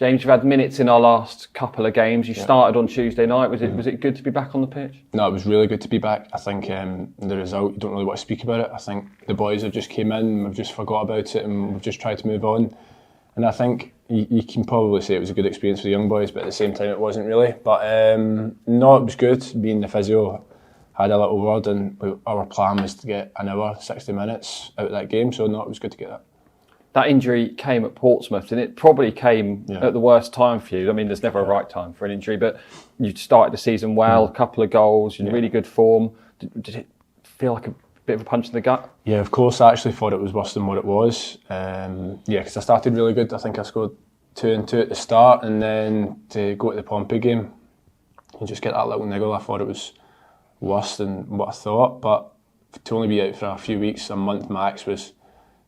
James, you've had minutes in our last couple of games. You started on Tuesday night. Was it good to be back on the pitch? No, it was really good to be back. I think the result, you don't really want to speak about it. I think the boys have just came in, we've just forgot about it, and we've just tried to move on. And I think you can probably say it was a good experience for the young boys, but at the same time it wasn't really. But no, it was good. Me and the physio had a little word, and our plan was to get an hour, 60 minutes out of that game. So no, it was good to get that. That injury came at Portsmouth, and it probably came at the worst time for you. I mean, there's never a right time for an injury, but you started the season well, a couple of goals, in really good form. Did it feel like a bit of a punch in the gut? Yeah, of course. I actually thought it was worse than what it was. Because I started really good. I think I scored 2 and 2 at the start, and then to go to the Pompey game and just get that little niggle, I thought it was worse than what I thought. But to only be out for a few weeks, a month max, was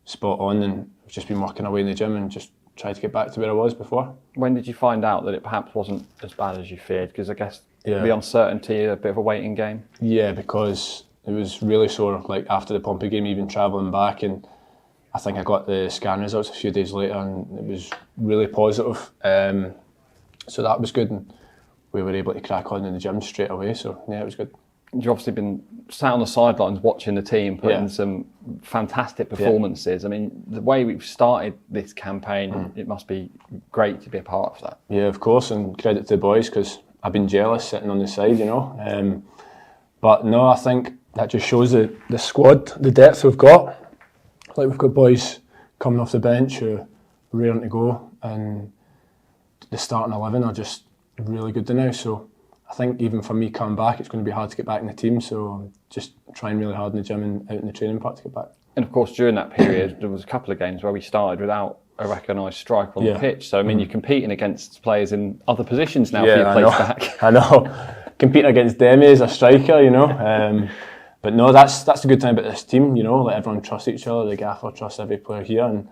spot on, and I've just been working away in the gym and just tried to get back to where I was before. When did you find out that it perhaps wasn't as bad as you feared? Because I guess the uncertainty, a bit of a waiting game. Yeah, because it was really sore, like after the Pompey game, even travelling back, and I think I got the scan results a few days later, and it was really positive. So that was good, and we were able to crack on in the gym straight away. So yeah, it was good. You've obviously been sat on the sidelines watching the team put in some fantastic performances. I mean, the way we've started this campaign, it must be great to be a part of that. Yeah, of course, and credit to the boys, because I've been jealous sitting on the side, you know. But no, I think that just shows the squad, the depth we've got. Like, we've got boys coming off the bench who are raring to go, and the starting 11 are just really good now. So I think even for me coming back, it's going to be hard to get back in the team. So I'm just trying really hard in the gym and out in the training park to get back. And of course, during that period, there was a couple of games where we started without a recognised striker on the pitch. So I mean, you're competing against players in other positions now for your place back. I know. Competing against Demi as a striker, you know. But no, that's the good thing about this team, you know. Like, everyone trusts each other. The gaffer trusts every player here, and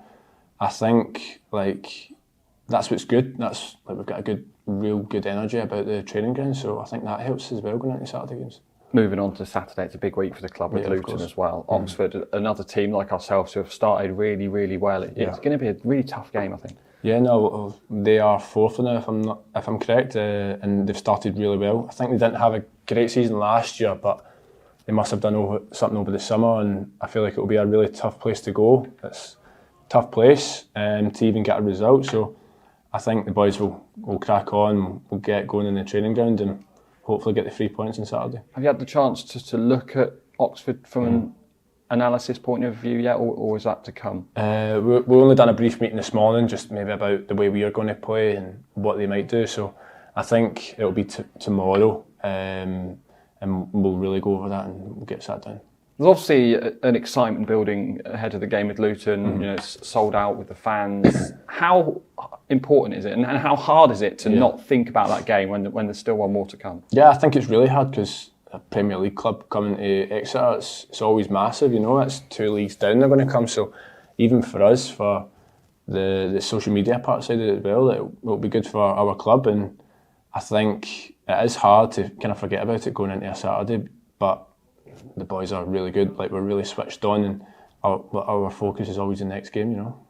I think that's what's good. That's we've got a real good energy about the training ground. So I think that helps as well going into Saturday games. Moving on to Saturday, it's a big week for the club with Luton as well. Oxford, another team like ourselves who have started really, really well. It's going to be a really tough game, I think. Yeah, no, they are fourth now if I'm correct, and they've started really well. I think they didn't have a great season last year, but they must have done something over the summer, and I feel like it will be a really tough place to go. It's a tough place to even get a result. So I think the boys will crack on, will get going in the training ground, and hopefully get the 3 points on Saturday. Have you had the chance to look at Oxford from an analysis point of view yet, or is that to come? We've only done a brief meeting this morning, just maybe about the way we are going to play and what they might do. So I think it'll be tomorrow, and we'll really go over that and we'll get sat down. There's obviously an excitement building ahead of the game with Luton. You know, it's sold out with the fans. How important is it, and how hard is it to not think about that game when there's still one more to come? Yeah, I think it's really hard, because a Premier League club coming to Exeter, it's always massive, you know. It's 2 leagues down they're going to come. So even for us, for the social media part side of it as well, it will be good for our club. And I think it is hard to kind of forget about it going into a Saturday, but the boys are really good. Like, we're really switched on, and our focus is always the next game, you know.